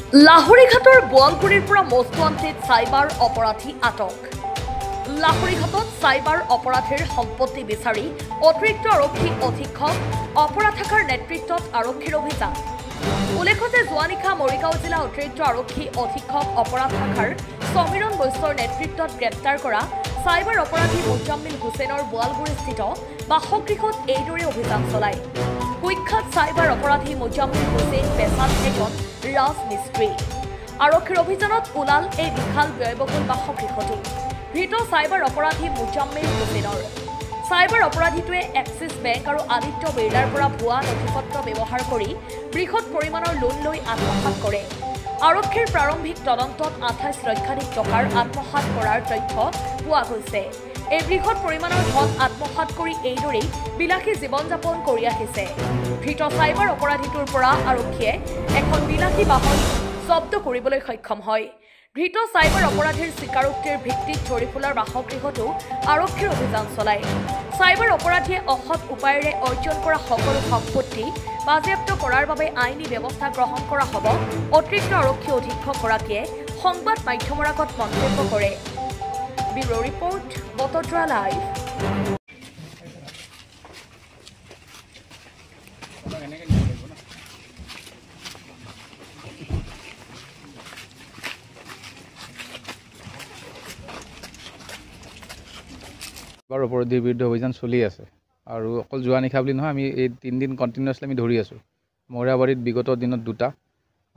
লাহৰীঘাটৰ বোৱালগুৰিৰ পৰা most wanted cyber অপৰাধী আটক। লাহৰীঘাটত চাইবাৰ অপৰাধীৰ সম্পত্তি বিচাৰি অতিৰিক্ত আৰক্ষী অধীক্ষক অপৰাধ শাখাৰ নেতৃত্বত আৰক্ষীৰ অভিযান। উল্লেখ্য যে যোৱা নিশা মৰিগাঁও জিলা অতিৰিক্ত আৰক্ষী অধীক্ষক অপৰাধ শাখাৰ সমীৰণ বৈশ্যৰ নেতৃত্বত গ্ৰেপ্তাৰ কৰা চাইবাৰ অপৰাধী মুজাম্মিল হুছেইনৰ বোৱালগুৰিস্থিত বাসগৃহত এইদৰে অভিযান চলায়। কুখ্যাত চাইবাৰ অপৰাধী মুজাম্মিল হুছেইন পেছাত এজন ৰাজমিস্ত্ৰী। আৰক্ষীৰ অভিযানত ওলাল এই বিশাল ব্যয়বহুল বাসগৃহটো। ধৃত চাইবাৰ অপৰাধী মুজাম্মিল হুছেইনৰ। চাইবাৰ অপৰাধীটোৱে এক্সিছ বেংক আৰু আদিত্য বিৰলাৰ পৰা ভুৱা নথিপত্ৰ ব্যৱহাৰ কৰি বৃহৎ পৰিমাণৰ লোন লৈ আত্মসাৎ কৰে। আৰক্ষীৰ প্ৰাৰম্ভিক তদন্তত 28 লক্ষাধিক টকাৰ আত্মসাৎ কৰাৰ তথ্য পোৱা গৈছে। এই বৃহৎ পৰিমাণৰ ধন আত্মসাৎ কৰি এইদৰেই বিলাসী জীৱন যাপন কৰি আহিছে। ধৃত চাইবাৰ অপৰাধীটোৰ পৰা আৰক্ষীয়ে এখন বিলাসী বাহন জব্দ কৰিবলৈ সক্ষম হয়। ধৃত চাইবাৰ অপৰাধীৰ স্বীকাৰোক্তিৰ ভিত্তিত ঝৰিফুলাৰ বাসগৃহতো আৰক্ষীৰ অভিযান চলায়। চাইবাৰ অপৰাধীয়ে অসৎ উপায়েৰে অৰ্জন কৰা সকলো সম্পত্তি বাজেয়াপ্ত কৰাৰ বাবে আইনী ব্যৱস্থা গ্ৰহণ কৰা হ'ব, অতিৰিক্ত আৰক্ষী অধীক্ষকগৰাকীয়ে সংবাদ মাধ্যমৰ আগত মন্তব্য কৰে। Bureau report, Batadrava live. অপৰাধীৰ বিৰুদ্ধে অভিযান চলি আছে আৰু অকল যোৱা নিশা বুলি নহয়, আমি এই 3 দিন কণ্টিনিউৱাছলি আমি ধৰি আছোঁ। মৌৰাবাৰীত বিগত দিনত 2টা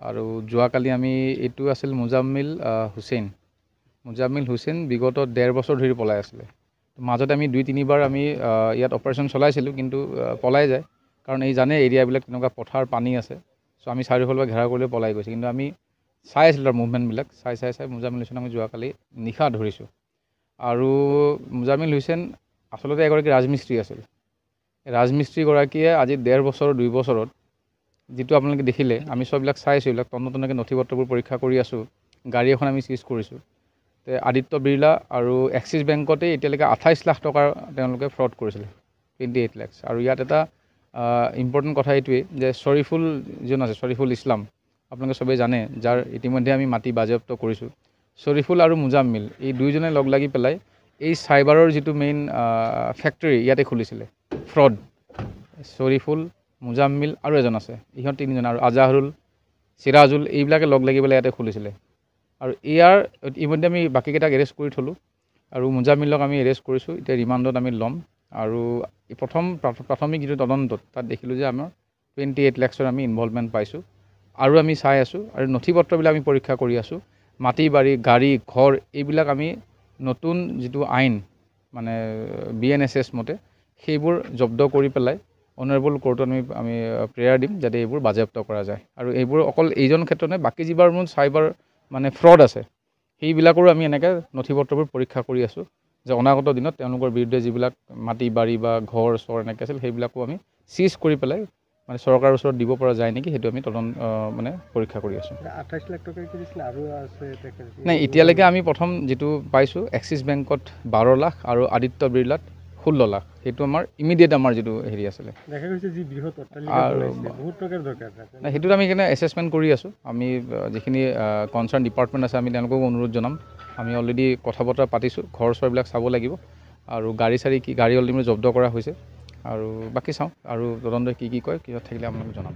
আৰু যোৱাকালি আমি এইটো আছিল মুজাম্মিল হুছেইন। মুজাম্মিল হুছেইন বিগত 1.5 বছৰ ধৰি পলাই আছিলে। মাজতে আমি 2-3 বাৰ আমি ইয়াত অপাৰেশ্যন চলাইছিলোঁ, কিন্তু পলাই যায়, কাৰণ এই জানে এৰিয়াবিলাক তেনেকুৱা পথাৰ পানী আছে। চ' আমি চাৰিওফালৰ ঘেৰাও কৰিলে পলাই গৈছে, কিন্তু আমি চাই আছিলোঁ তাৰ মুভমেণ্টবিলাক চাই মুজাম্মিল হুছেইন আমি যোৱাকালি নিশা ধৰিছোঁ। আৰু মুজাম্মিল হুছেইন আচলতে এগৰাকী ৰাজমিস্ত্ৰী আছিল। ৰাজমিস্ত্ৰীগৰাকীয়ে আজি 1.5 বছৰ 2 বছৰত যিটো আপোনালোকে দেখিলে, আমি চববিলাক চাইছোঁ, এইবিলাক তন্নতন্নকৈ নথিপত্ৰবোৰ পৰীক্ষা কৰি আছোঁ। গাড়ী এখন আমি চিজ কৰিছোঁ। আদিত্য বিৰলা আৰু এক্সিছ বেংকতে এতিয়ালৈকে 28 লাখ টকাৰ তেওঁলোকে ফ্ৰড কৰিছিলে, 28 লাখ। আৰু ইয়াত এটা ইম্পৰ্টেণ্ট কথা এইটোৱেই যে শ্বৰিফুল যিজন আছে, শ্বৰিফুল ইছলাম, আপোনালোকে চবেই জানে, যাৰ ইতিমধ্যে আমি মাটি বাজেয়াপ্ত কৰিছোঁ। শ্বৰিফুল আৰু মুজাম্মিল এই দুয়োজনে লগ লাগি পেলাই এই চাইবাৰৰ যিটো মেইন ফেক্টৰী ইয়াতে খুলিছিলে, ফ্ৰড। শ্বৰিফুল, মুজাম্মিল আৰু এজন আছে, ইহঁত 3জন, আৰু আজাহৰুল, চিৰাজুল, এইবিলাকে লগ লাগি পেলাই ইয়াতে খুলিছিলে। আৰু ইয়াৰ ইতিমধ্যে আমি বাকীকেইটাক এৰেষ্ট কৰি থ'লোঁ আৰু মুজাম্মিলক আমি এৰেষ্ট কৰিছোঁ। এতিয়া ৰিমাণ্ডত আমি ল'ম। আৰু প্ৰাথমিক যিটো তদন্তত তাত দেখিলোঁ যে আমাৰ 28 লাখৰ আমি ইনভলভমেণ্ট পাইছোঁ। আৰু আমি চাই আছোঁ আৰু নথিপত্ৰবিলাক আমি পৰীক্ষা কৰি আছোঁ। মাটি বাৰী, গাড়ী, ঘৰ, এইবিলাক আমি নতুন যিটো আইন মানে BNSS মতে সেইবোৰ জব্দ কৰি পেলাই অনাৰেবল কোৰ্টত আমি প্ৰেয়াৰ দিম, যাতে এইবোৰ বাজেয়াপ্ত কৰা যায়। আৰু এইবোৰ অকল এইজন ক্ষেত্ৰত নহয়, বাকী যিবাৰ মোৰ চাইবাৰ মানে ফ্ৰড আছে সেইবিলাকৰো আমি এনেকৈ নথিপত্ৰবোৰ পৰীক্ষা কৰি আছোঁ, যে অনাগত দিনত তেওঁলোকৰ বিৰুদ্ধে যিবিলাক মাটি বাৰী বা ঘৰ চৰ এনেকৈ আছিল সেইবিলাকো আমি চিজ কৰি পেলাই মানে চৰকাৰৰ ওচৰত দিব পৰা যায় নেকি, সেইটো আমি মানে পৰীক্ষা কৰি আছোঁ। 28 লাখ টকা কি দিছিলে আৰু আছে? নাই, এতিয়ালৈকে আমি প্ৰথম যিটো পাইছোঁ এক্সিছ বেংকত 12 লাখ আৰু আদিত্য বিৰলাত 16 লাখ। সেইটো আমাৰ ইমিডিয়েট আমাৰ যিটো হেৰি আছিলে। দেখা গৈছে যি বৃহৎ অট্টালিকা বনাইছে, বহুত টকাৰ দৰকাৰ। নাই, সেইটোত আমি সেইকাৰণে এছেছমেণ্ট কৰি আছোঁ। আমি যিখিনি কনচাৰ্ণ ডিপাৰ্টমেণ্ট আছে আমি তেওঁলোকক অনুৰোধ জনাম। আমি অলৰেডি কথা বতৰা পাতিছোঁ, ঘৰ চৰবিলাক চাব লাগিব। আৰু গাড়ী অলৰেডি জব্দ কৰা হৈছে। আৰু বাকী চাওঁ আৰু তদন্ত কি কয়, কিহত থাকিলে আপোনালোকক জনাম।